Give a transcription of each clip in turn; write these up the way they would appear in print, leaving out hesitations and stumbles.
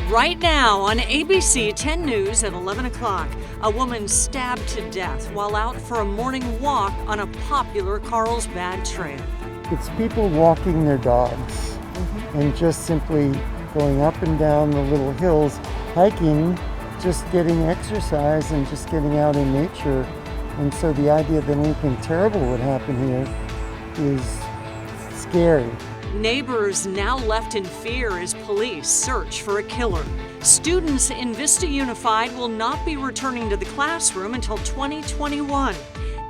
Right now on ABC 10 News at 11 o'clock, a woman stabbed to death while out for a morning walk on a popular Carlsbad trail. It's people walking their dogs and just simply going up and down the little hills, hiking, just getting exercise and just getting out in nature. And so the idea that anything terrible would happen here is scary. Neighbors now left in fear as police search for a killer. Students in Vista Unified will not be returning to the classroom until 2021.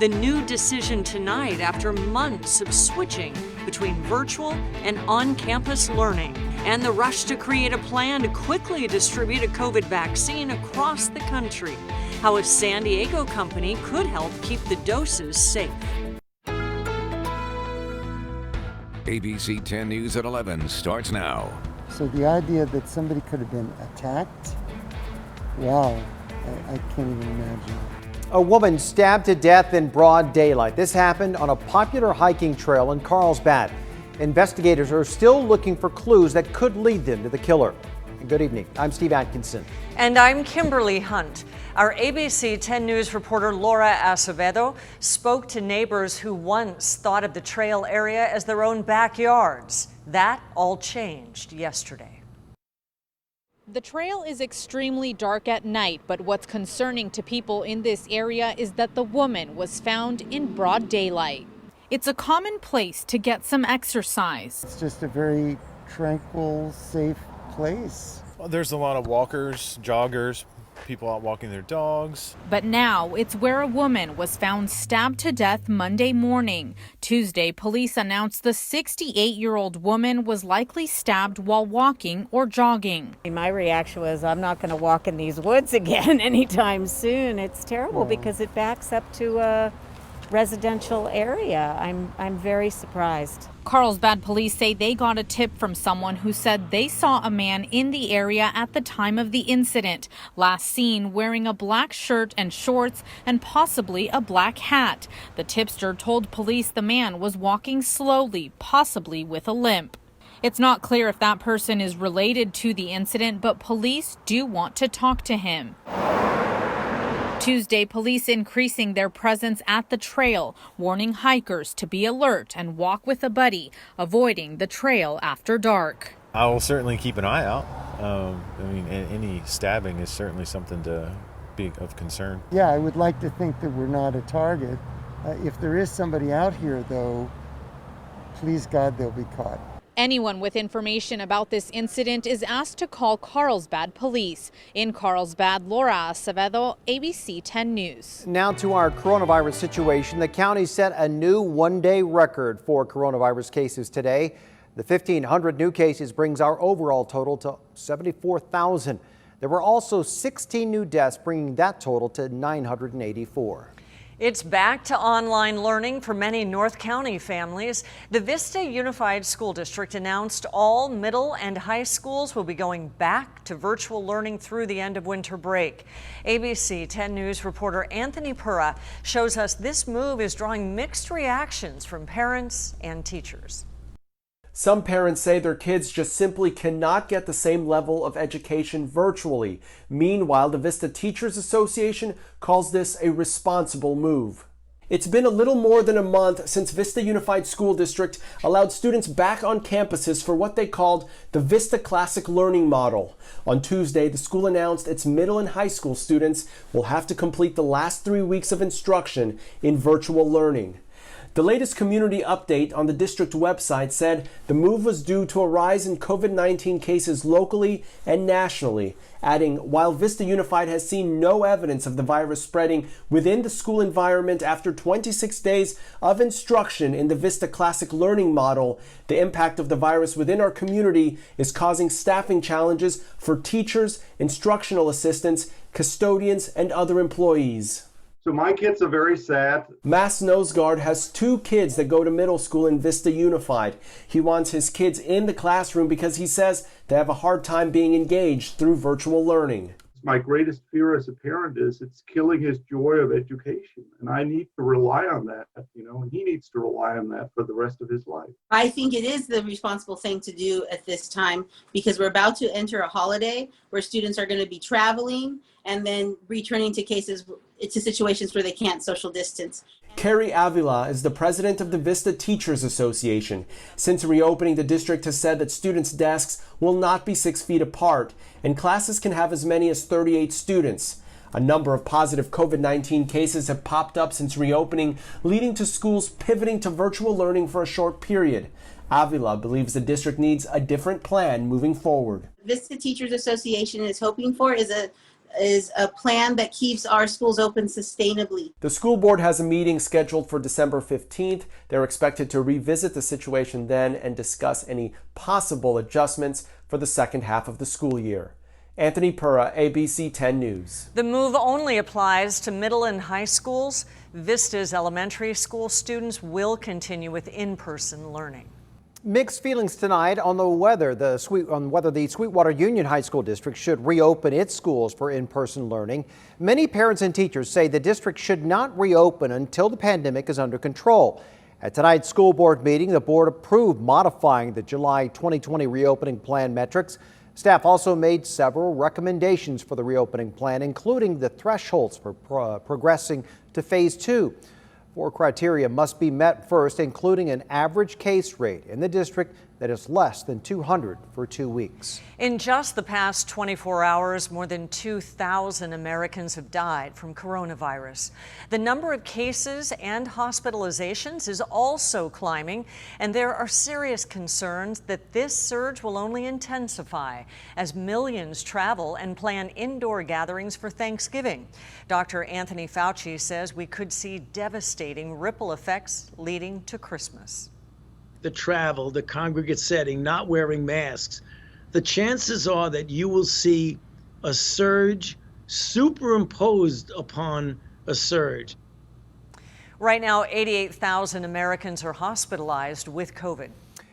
The new decision tonight after months of switching between virtual and on-campus learning, and the rush to create a plan to quickly distribute a COVID vaccine across the country. How a San Diego company could help keep the doses safe. ABC 10 News at 11 starts now. So the idea that somebody could have been attacked, wow, I can't even imagine. A woman stabbed to death in broad daylight. This happened on a popular hiking trail in Carlsbad. Investigators are still looking for clues that could lead them to the killer. Good evening. I'm Steve Atkinson. And I'm Kimberly Hunt. Our ABC 10 News reporter Laura Acevedo spoke to neighbors who once thought of the trail area as their own backyards. That all changed yesterday. The trail is extremely dark at night, but what's concerning to people in this area is that the woman was found in broad daylight. It's a common place to get some exercise. It's just a very tranquil, safe place. Well, there's a lot of walkers, joggers, people out walking their dogs. But now it's where a woman was found stabbed to death Monday morning. Tuesday, police announced the 68-year-old woman was likely stabbed while walking or jogging. My reaction was, I'm not going to walk in these woods again anytime soon. It's terrible because it backs up to a residential area. I'm very surprised. Carlsbad police say they got a tip from someone who said they saw a man in the area at the time of the incident, last seen wearing a black shirt and shorts and possibly a black hat. The tipster told police the man was walking slowly, possibly with a limp. It's not clear if that person is related to the incident, but police do want to talk to him. Tuesday, police increasing their presence at the trail, warning hikers to be alert and walk with a buddy, avoiding the trail after dark. I will certainly keep an eye out. Any stabbing is certainly something to be of concern. Yeah, I would like to think that we're not a target. If there is somebody out here, though, please God, they'll be caught. Anyone with information about this incident is asked to call Carlsbad police. In Carlsbad, Laura Acevedo, ABC 10 News. Now to our coronavirus situation. The county set a new one-day record for coronavirus cases today. The 1,500 new cases brings our overall total to 74,000. There were also 16 new deaths, bringing that total to 984. It's back to online learning for many North County families. The Vista Unified School District announced all middle and high schools will be going back to virtual learning through the end of winter break. ABC 10 News reporter Anthony Pura shows us this move is drawing mixed reactions from parents and teachers. Some parents say their kids just simply cannot get the same level of education virtually. Meanwhile, the Vista Teachers Association calls this a responsible move. It's been a little more than a month since Vista Unified School District allowed students back on campuses for what they called the Vista Classic Learning Model. On Tuesday, the school announced its middle and high school students will have to complete the last 3 weeks of instruction in virtual learning. The latest community update on the district website said the move was due to a rise in COVID-19 cases locally and nationally, adding, while Vista Unified has seen no evidence of the virus spreading within the school environment after 26 days of instruction in the Vista Classic Learning Model, the impact of the virus within our community is causing staffing challenges for teachers, instructional assistants, custodians, and other employees. So my kids are very sad. Mass Nosegard has 2 kids that go to middle school in Vista Unified. He wants his kids in the classroom because he says they have a hard time being engaged through virtual learning. My greatest fear as a parent is it's killing his joy of education. And I need to rely on that, and he needs to rely on that for the rest of his life. I think it is the responsible thing to do at this time because we're about to enter a holiday where students are going to be traveling and then returning to situations where they can't social distance. Carrie Avila is the president of the Vista Teachers Association. Since reopening, the district has said that students' desks will not be 6 feet apart, and classes can have as many as 38 students. A number of positive COVID-19 cases have popped up since reopening, leading to schools pivoting to virtual learning for a short period. Avila believes the district needs a different plan moving forward. Vista Teachers Association is hoping for is a plan that keeps our schools open sustainably. The school board has a meeting scheduled for December 15th. They're expected to revisit the situation then and discuss any possible adjustments for the second half of the school year. Anthony Pura, ABC 10 News. The move only applies to middle and high schools. Vista's elementary school students will continue with in-person learning. Mixed feelings tonight on whether the Sweetwater Union High School District should reopen its schools for in-person learning. Many parents and teachers say the district should not reopen until the pandemic is under control. At tonight's school board meeting, the board approved modifying the July 2020 reopening plan metrics. Staff also made several recommendations for the reopening plan, including the thresholds for progressing to phase 2. 4 criteria must be met first, including an average case rate in the district that is less than 200 for 2 weeks. In just the past 24 hours, more than 2,000 Americans have died from coronavirus. The number of cases and hospitalizations is also climbing, and there are serious concerns that this surge will only intensify as millions travel and plan indoor gatherings for Thanksgiving. Dr. Anthony Fauci says we could see devastating ripple effects leading to Christmas. The travel, the congregate setting, not wearing masks, the chances are that you will see a surge superimposed upon a surge. Right now, 88,000 Americans are hospitalized with COVID.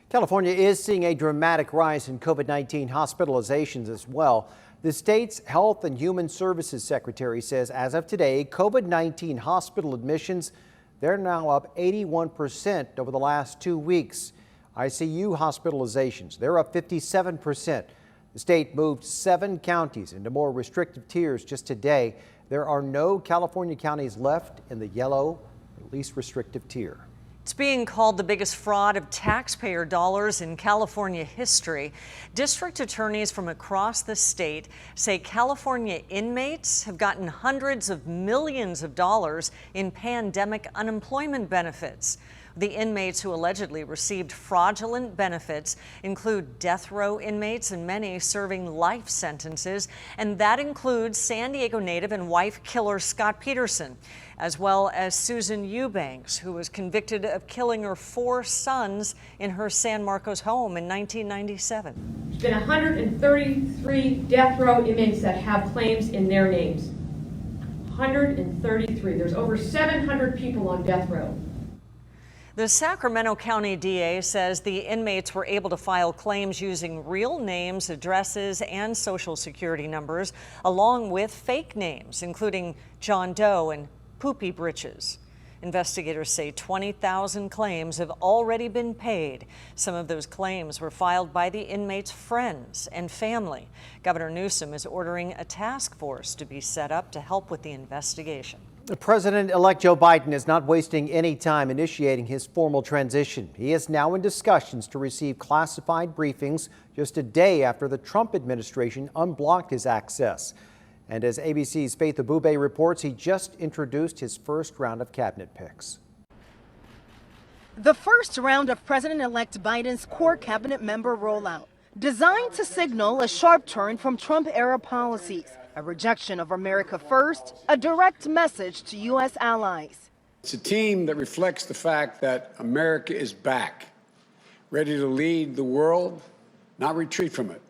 California is seeing a dramatic rise in COVID-19 hospitalizations as well. The state's Health and Human Services Secretary says as of today, COVID-19 hospital admissions, they're now up 81% over the last 2 weeks. ICU hospitalizations, they're up 57%. The state moved 7 counties into more restrictive tiers just today. There are no California counties left in the yellow, least restrictive tier. It's being called the biggest fraud of taxpayer dollars in California history. District attorneys from across the state say California inmates have gotten hundreds of millions of dollars in pandemic unemployment benefits. The inmates who allegedly received fraudulent benefits include death row inmates and many serving life sentences, and that includes San Diego native and wife killer Scott Peterson, as well as Susan Eubanks, who was convicted of killing her 4 sons in her San Marcos home in 1997. There's been 133 death row inmates that have claims in their names. 133. There's over 700 people on death row. The Sacramento County DA says the inmates were able to file claims using real names, addresses, and social security numbers, along with fake names, including John Doe and Poopy Britches. Investigators say 20,000 claims have already been paid. Some of those claims were filed by the inmates' friends and family. Governor Newsom is ordering a task force to be set up to help with the investigation. President-elect Joe Biden is not wasting any time initiating his formal transition. He is now in discussions to receive classified briefings just a day after the Trump administration unblocked his access. And as ABC's Faith Abube reports, he just introduced his first round of cabinet picks. The first round of President-elect Biden's core cabinet member rollout, designed to signal a sharp turn from Trump-era policies, a rejection of America First, a direct message to U.S. allies. It's a team that reflects the fact that America is back, ready to lead the world, not retreat from it.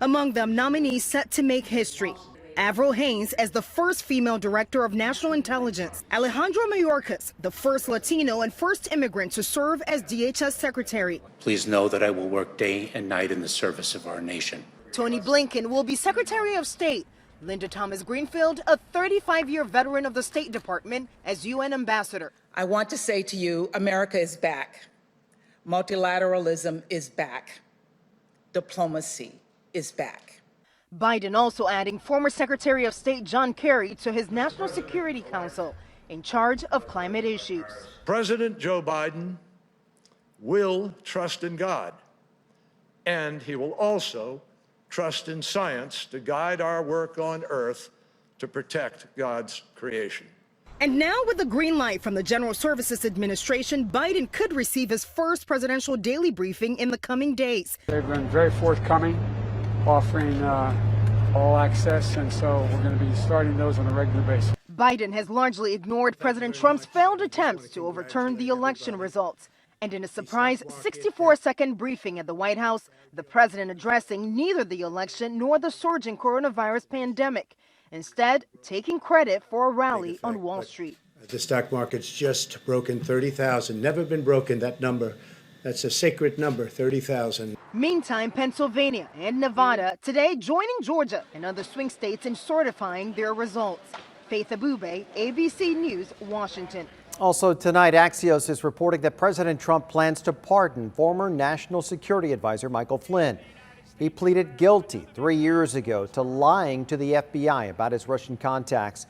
Among them, nominees set to make history. Avril Haines as the first female director of national intelligence. Alejandro Mayorkas, the first Latino and first immigrant to serve as DHS secretary. Please know that I will work day and night in the service of our nation. Tony Blinken will be Secretary of State. Linda Thomas Greenfield, a 35-year veteran of the State Department as UN ambassador. I want to say to you, America is back. Multilateralism is back. Diplomacy is back. Biden also adding former Secretary of State John Kerry to his National Security Council in charge of climate issues. President Joe Biden will trust in God, and he will also trust in science to guide our work on Earth to protect God's creation. And now with the green light from the General Services Administration, Biden could receive his first presidential daily briefing in the coming days. They've been very forthcoming, offering all access, and so we're going to be starting those on a regular basis. Biden has largely ignored President Trump's failed attempts to overturn the election results. And in a surprise 64-second briefing at the White House, the president addressing neither the election nor the surging coronavirus pandemic, instead taking credit for a rally on Wall Street. The stock market's just broken 30,000. Never been broken, that number. That's a sacred number, 30,000. Meantime, Pennsylvania and Nevada today joining Georgia and other swing states in certifying their results. Faith Abube, ABC News, Washington. Also tonight, Axios is reporting that President Trump plans to pardon former National Security Advisor Michael Flynn. He pleaded guilty 3 years ago to lying to the FBI about his Russian contacts.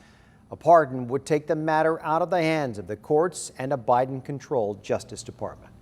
A pardon would take the matter out of the hands of the courts and a Biden-controlled Justice Department.